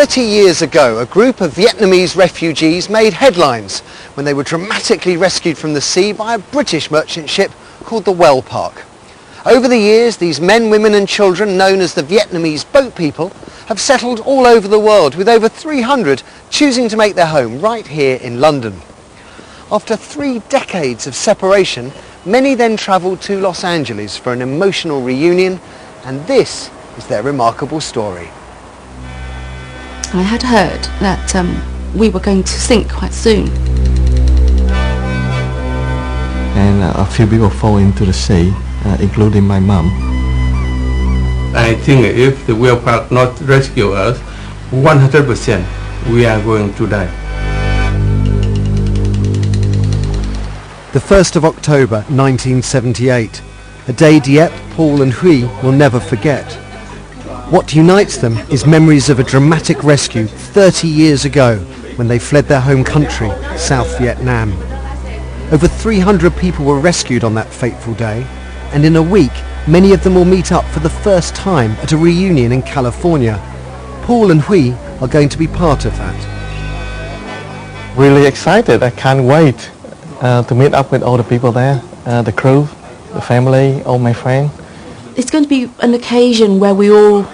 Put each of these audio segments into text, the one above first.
30 years ago, a group of Vietnamese refugees made headlines when they were dramatically rescued from the sea by a British merchant ship called the Wellpark. Over the years, these men, women and children, known as the Vietnamese boat people, have settled all over the world, with over 300 choosing to make their home right here in London. After 3 decades of separation, many then travelled to Los Angeles for an emotional reunion, and this is their remarkable story. I had heard that we were going to sink quite soon. And a few people fall into the sea, including my mum. I think if the Wellpark not rescue us, 100% we are going to die. The 1st of October 1978, a day Dieppe, Paul and Huy will never forget. What unites them is memories of a dramatic rescue 30 years ago when they fled their home country, South Vietnam. Over 300 people were rescued on that fateful day, and in a week many of them will meet up for the first time at a reunion in California. Paul and Huy are going to be part of that. Really excited, I can't wait to meet up with all the people there, the crew, the family, all my friends. It's going to be an occasion where we all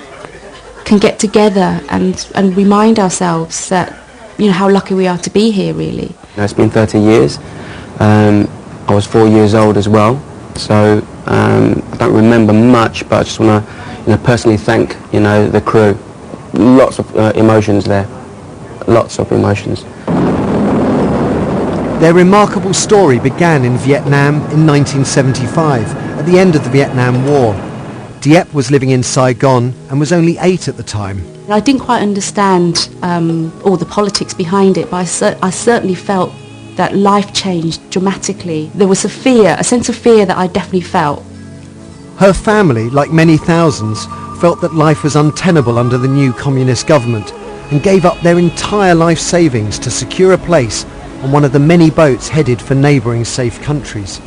can get together and remind ourselves that, you know, how lucky we are to be here, really. It's been 30 years. I was 4 years old as well, so I don't remember much, but I just want to, personally thank, the crew. Lots of emotions there, lots of emotions. Their remarkable story began in Vietnam in 1975, at the end of the Vietnam War. Dieppe was living in Saigon and was only 8 at the time. I didn't quite understand all the politics behind it, but I certainly felt that life changed dramatically. There was a sense of fear that I definitely felt. Her family, like many thousands, felt that life was untenable under the new communist government and gave up their entire life savings to secure a place on one of the many boats headed for neighbouring safe countries.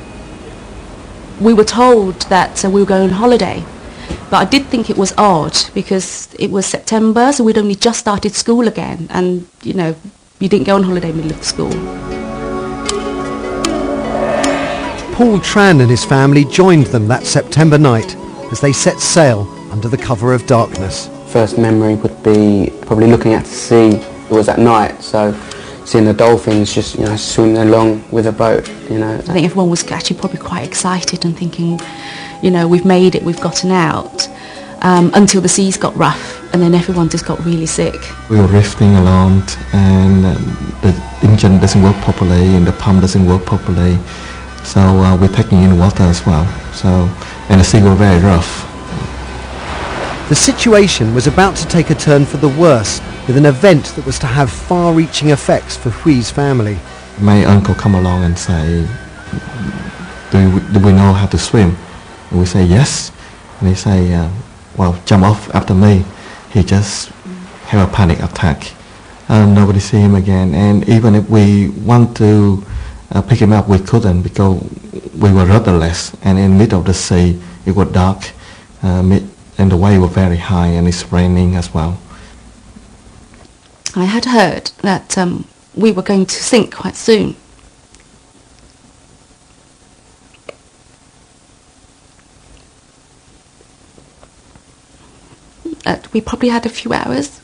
We were told that we were going on holiday, but I did think it was odd because it was September, so we'd only just started school again, and you didn't go on holiday in the middle of school. Paul Tran and his family joined them that September night as they set sail under the cover of darkness. First memory would be probably looking at the sea. It was at night, so seeing the dolphins just swimming along with a boat. I think everyone was actually probably quite excited and thinking, we've made it, we've gotten out, until the seas got rough, and then everyone just got really sick. We were drifting along, and the engine doesn't work properly and the pump doesn't work properly, so we're taking in water as well. And the sea was very rough. The situation was about to take a turn for the worse, with an event that was to have far-reaching effects for Huy's family. My uncle come along and say, do we know how to swim? And we say yes, and he say, well, jump off after me. He just have a panic attack. Nobody see him again, and even if we want to pick him up, we couldn't because we were rudderless, and in the middle of the sea it was dark, and the wave was very high, and it's raining as well. I had heard that we were going to sink quite soon. We probably had a few hours.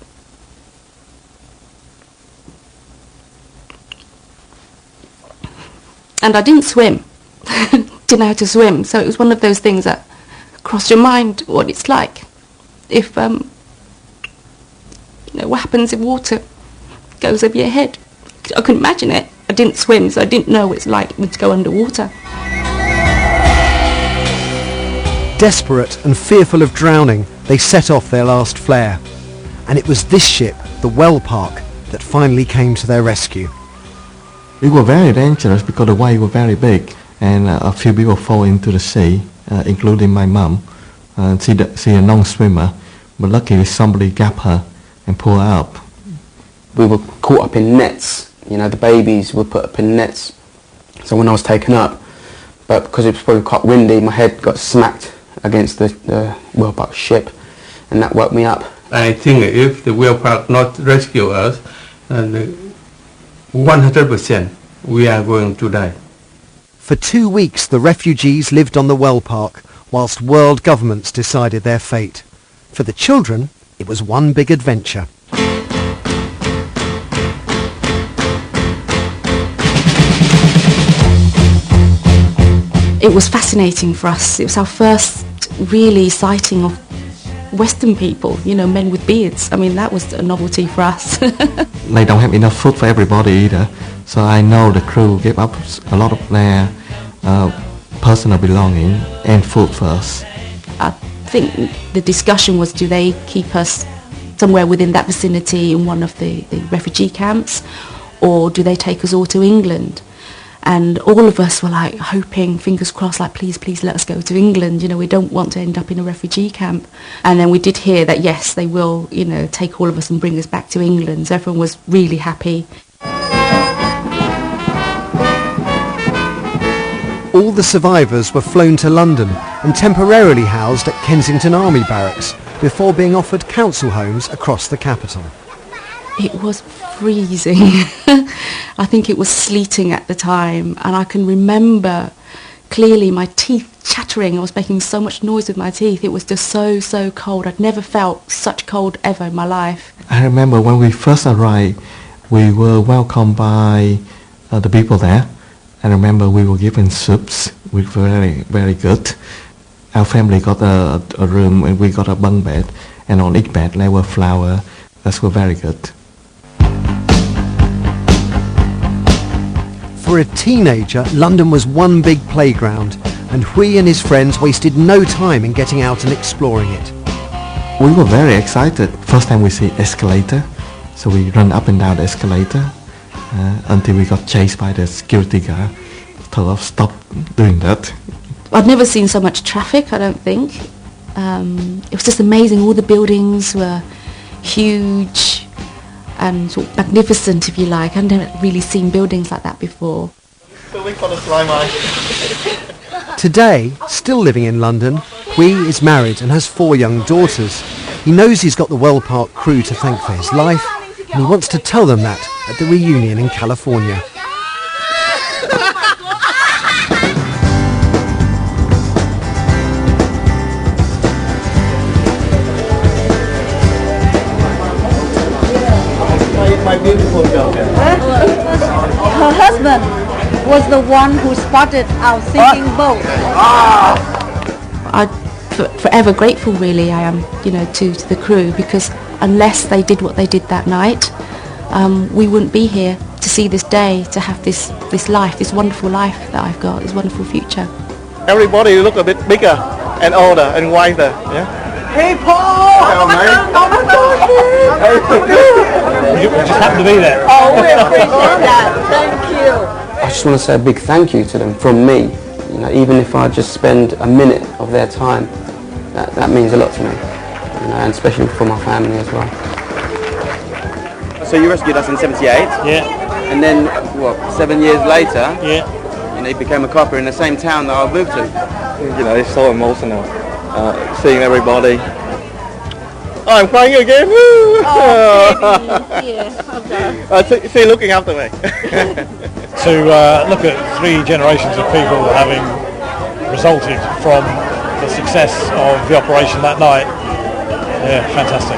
And I didn't swim. Didn't know how to swim, so it was one of those things that cross your mind what it's like if what happens if water goes over your head. I couldn't imagine it. I didn't swim, so I didn't know what it's like to go underwater. Desperate and fearful of drowning, they set off their last flare. And it was this ship, the Wellpark, that finally came to their rescue. It was very dangerous because the wave was very big, and a few people fall into the sea, including my mum. She's a non-swimmer, but luckily somebody grabbed her and pulled her up. We were caught up in nets. The babies were put up in nets. So when I was taken up, but because it was probably quite windy, my head got smacked against the Wellpark ship, and that woke me up. I think if the Wellpark not rescue us, 100% we are going to die. For 2 weeks, the refugees lived on the Wellpark whilst world governments decided their fate. For the children, it was one big adventure. It was fascinating for us. It was our first really sighting of Western people, you know, men with beards. I mean, that was a novelty for us. They don't have enough food for everybody either. So I know the crew gave up a lot of their personal belonging and food for us. I think the discussion was, do they keep us somewhere within that vicinity in one of the refugee camps, or do they take us all to England? And all of us were like hoping, fingers crossed, like please let us go to England, you know, we don't want to end up in a refugee camp. And then we did hear that yes, they will, you know, take all of us and bring us back to England. So everyone was really happy. All the survivors were flown to London and temporarily housed at Kensington Army Barracks before being offered council homes across the capital. It was freezing. I think it was sleeting at the time, and I can remember clearly my teeth chattering. I was making so much noise with my teeth. It was just so cold. I'd never felt such cold ever in my life. I remember when we first arrived, we were welcomed by the people there. I remember we were given soups, which were very good. Our family got a room and we got a bunk bed, and on each bed there were flowers. That were very good. For a teenager, London was one big playground, and Nguyen and his friends wasted no time in getting out and exploring it. We were very excited. First time we see escalator, so we run up and down the escalator until we got chased by the security guard. Told us stop doing that. I'd never seen so much traffic, I don't think. It was just amazing. All the buildings were huge and sort of magnificent, if you like. I'd never really seen buildings like that before. Today, still living in London, Nguyen is married and has 4 young daughters. He knows he's got the Wellpark crew to thank for his life, and he wants to tell them that at the reunion in California. My beautiful girl. Her husband was the one who spotted our sinking boat. I'm forever grateful, really, I am, you know, to the crew, because unless they did what they did that night, we wouldn't be here to see this day, to have this life, this wonderful life that I've got, this wonderful future. Everybody look a bit bigger and older and wiser. Yeah. Hey, Paul! Hello, mate. You just happened to be there. Oh, we appreciate that. Thank you. I just want to say a big thank you to them from me. You know, even if I just spend a minute of their time, that means a lot to me. You know, and especially for my family as well. So you rescued us in '78. Yeah. And then, what, 7 years later, Yeah. you know, you became a copper in the same town that I moved to. You know, it's so emotional, seeing everybody. Oh, I'm crying again. Woo! Oh, baby. Yeah, okay. See, looking after me. To look at 3 generations of people having resulted from the success of the operation that night. Yeah, fantastic.